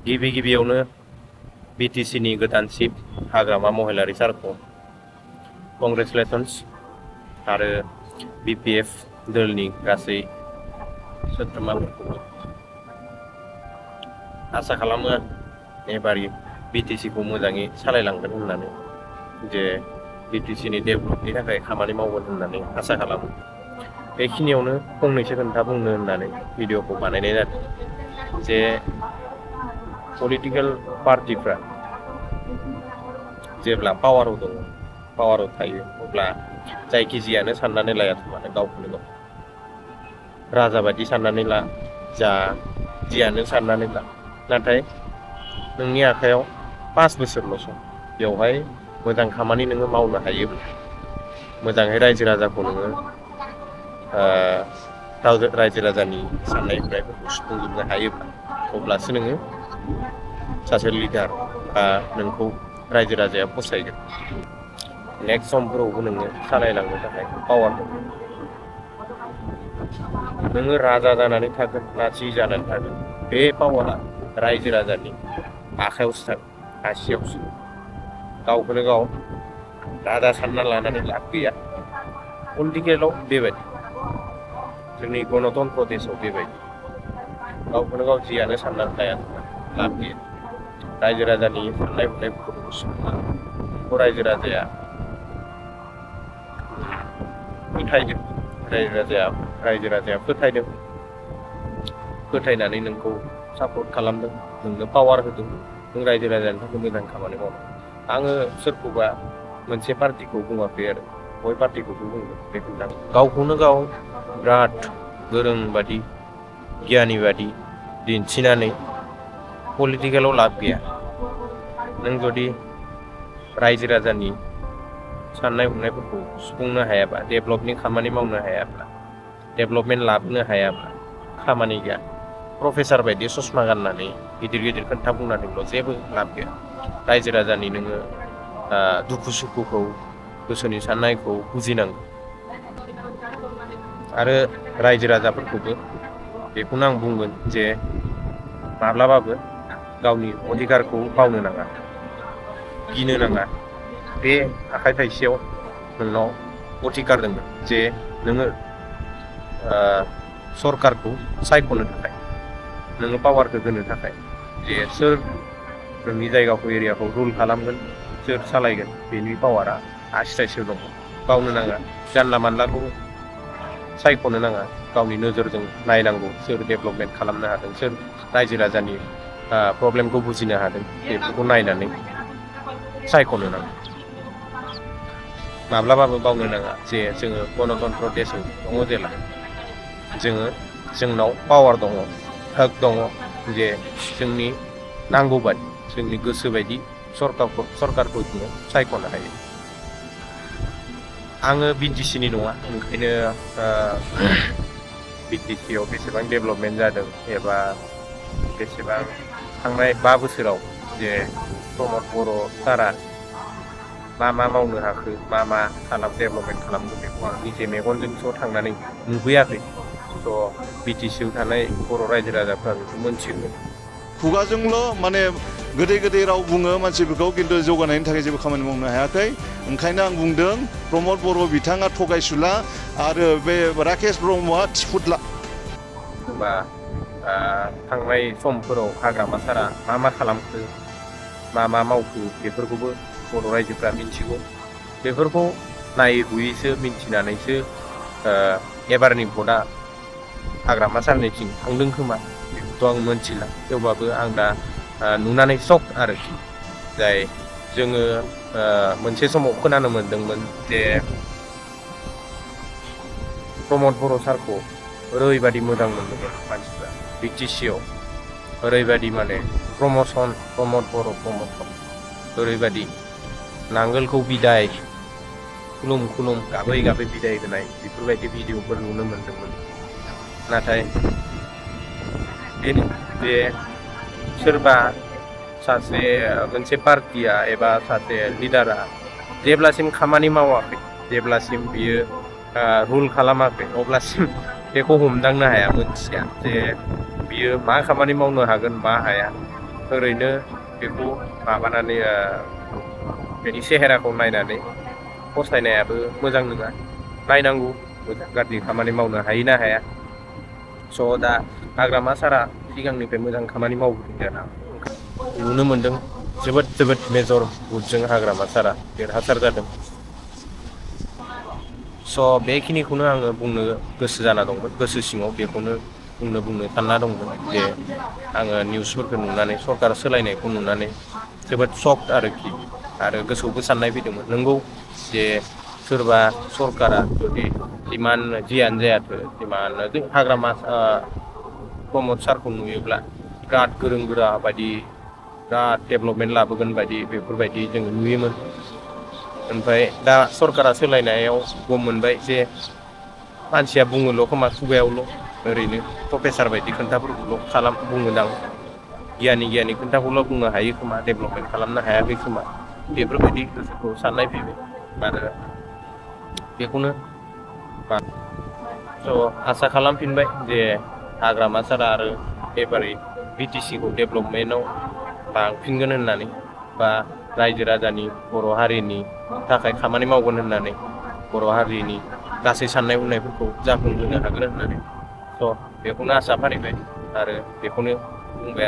गिबियावनो BTCनि गोदान चिफ हाग्रामा महिलारि सारखौ कंग्रेचुलेसन्स आरो BPF दलनि गासै सोद्रोमाफोरखौबो आसा खालामो एबारि BTCखौ मोजाङै सालायलांगोन होननानै जे BTCनि डेभेलपनि थाखाय खामानि मावगोन होननानै आसा खालामो। बेखिनियावनो फंनैसो खोथा बुंनो होननानै भिडिअखौ बानायनाय जादों जे पलिटिकेल पार्टिफ्रा जेब्ला पावाराव दङ पावाराव थायो अब्ला जायखिजायानो साननानै लायाथों मानो गावखौनो गाव राजा बायदि साननानै ला जा जियानो साननानै ला नाथाय नोंनि आखायाव 5 बोसोरल' सम बेवहाय मोजां खामानि नोङो मावनो हायोब्ला मोजाङै रायजो राजाखौ नोङो रायजो राजानि साननाय हनायफोरखौ सुफुंजोबनो हायोब्ला अब्लासो नोङो सासे लिडार बा नोंखौ रायजो राजाया फसायगोन। नेक्स्ट समफोरावबो नोङो सालायलांनो थाखाय पावार दङ। नोङो राजा जानानै थागोन ना जि जानानै थागोन बे पावारा रायजो राजानि आखायावसो थागोन आसियावसो। गावखौनो गाव राजा सानना लानानै लाब गैया। पलिटिकेलाव बेबायदि जोंनि गणतन्त्र देशआव बेबायदि गावखौनो गाव जियानो साननानै लाया लाब गैया। रायजो राजानि साननाय हनायफोरखौ सुफुंनो रायजो राजाया फोथायदों रायजो राजाया फोथायनानै नोंखौ सापर्ट खालामदों नोंनो पावार होदों नों रायजो राजानि थाखाय मोजां खामानि मावदों। आङो सोरखौबा मोनसे पार्टिखौ बुङाखै आरो बय पार्टिखौबो बुंदों बेखौ गावखौनो गाव बिराद गोरों बादि गियानि बादि दिन्थिनानै पलिटिकेलाव लाब गैया। नों जुदि रायजो राजानि साननाय हनायफोरखौ सुफुंनो हायाबा डेभेलपनि खामानि मावनो हायाब्ला डेभेलपमेन्ट लाबोनो हायाब्ला खामानि गैया। प्रफेसार बायदि ससमा गाननानै गिदिर खोथा बुंनानैल' जेबो लाब गैया। रायजो राजानि नोङो दुखु सुखुखौ गोसोनि साननायखौ बुजिनांगौ आरो रायजो राजाफोरखौबो बेखौनो आं बुंगोन जे माब्लाबाबो गावनि अधिकारखौ बावनो नाङा गिनो नाङा। बे आखाइ थाइसेयाव नोंनाव अधिकार दङ जे नोङो सरकारखौ सायख'नो थाखाय नोङो पावारखौ होनो थाखाय जे सोर नोंनि जायगाखौ एरियाखौ रुल खालामगोन सोर सालायगोन बेनि पावारा आसि थाइसेयाव दङ। बावनो नाङा जानला मानलाखौ सायख'नो नाङा गावनि नोजोरजों नायनांगौ सोर डेभेलपमेन्ट खालामनो हादों सोर रायजो राजानि प्रब्लेमखौ बुजिनो हादों बेफोरखौ नायनानै सायख'नो नाङा। माब्लाबाबो बावनो नाङा जे जोङो गणतन्त्र देशआव दङ जेला जोंनाव पावार दङ हक दङ जे जोंनि नांगौ बादि जोंनि गोसो बायदि सरकारखौ जोङो सायख'नो हायो। आङो BTCनि नङा ओंखायनो BTCआव बेसेबां डेभेलपमेन्ट जादों एबा बेसेबां थांनाय 5 बोसोराव जे प्रमद बर' सारा मा मावनो हाखो मा डेभेलपमेन्ट खालामदों बेखौ आं निजे मेगनजों ज' थांनानै नुहैयाखै। स' BTCआव थानाय बर' रायजो राजाफ्रा बेखौ मोनथिगौ। खुगाजोंल' माने गोदै राव बुङो मानसिफोरखौ खिन्थु जौगानायनि थाखाय जेबो खामानि मावनो हायाखै। ओंखायनो आं बुंदों प्रमद बर' बिथाङा थगायसुला आरो बे राकेश ब्रह्मआ थिफुदला। बा थांनाय समफोराव हाग्रामा सारा मा खालामखो मा मावखो बेफोरखौबो बर' रायजोफ्रा मिन्थिगौ। बेफोरखौ नायै हुयैसो मिन्थिनानैसो एबारनि भटआ हाग्रामा सारनिथिं थांदों खोमा बेखौथ' आं मोनथिला। थेवबाबो आं दा नुनानै सक आरोखि जाय जोङो मोनसे समाव खोनानो मोन्दोंमोन जे प्रमद बर' सारखौ ओरैबादि मोजां मोनदोंमोन मानसिफ्रा BTCआव ओरैबादि माने प्रमद बर' प्रमसन ओरैबादि नांगोलखौ बिदाय खुलुम गाबै बिदाय होनाय बेफोरबायदि भिडिअफोर नुनो मोन्दोंमोन। नाथाय बे सोरबा सासे मोनसे पार्टिया एबा सासे लिडारा जेब्लासिम खामानि मावाखै जेब्लासिम बियो रुल खालामाखै अब्लासिम बेखौ हमदांनो हाया मोनथिया जे बियो मा खामानि मावनो हागोन मा हाया। ओरैनो बेखौ माबानानै बेनि सेहेराखौ नायनानै फसायनायाबो मोजां नङा नायनांगौ मोजां गाज्रि खामानि मावनो हायो ना हाया स' दा हाग्रामा सारा सिगांनिफ्राय मोजां खामानि मावबोदों आरो नुनो मोनदों जोबोद मेजर भुटजों हाग्रामा सारा देरहासार जादों स' बेखिनिखौनो आङो बुंनो गोसो जाना दंमोन गोसो सिङाव बेखौनो बुंनो सानना दंमोन जे आङो निउसफोरखौ नुनानै सरकार सोलायनायखौ नुनानै जोबोद सक आरोखि आरो गोसोआवबो साननाय फैदोंमोन नंगौ जे सोरबा सरकारा जुदि इमान जियानो जायाथों इमान हाग्रामा प्रमद सारखौ नुयोब्ला बिराद गोरों गोरा बायदि बिराद डेभलपमेन्ट लाबोगोन बायदि बेफोरबायदि जोङो नुयोमोन ओमफ्राय दा सरकारा सोलायनायाव गम मोनबाय जे मानसिया बुङोल' खोमा खुगायावल' ओरैनो प्रफेसार बायदि खोन्थाफोरखौल' बुङोदां गियानि खोन्थाखौल' बुंनो हायो खोमा डेभलपमेन्ट खालामनो हायाखै खोमा बेफोरबायदि गोसोखौ साननाय फैबाय आरो बेखौनो स' आसा खालामफिनबाय जे हाग्रामा सारा आरो एबारै बिटिसिखौ डेभलपमेन्टआव लांफिनगोन होननानै बा रायजो राजानि बर' हारिनि थाखाय खामानि मावगोन होननानै बर' हारिनि गासै साननाय हनायफोरखौ जाफुंहोनो हागोन होननानै स' बेखौनो आसा फारिबाय आरो बेखौनो बुंबाय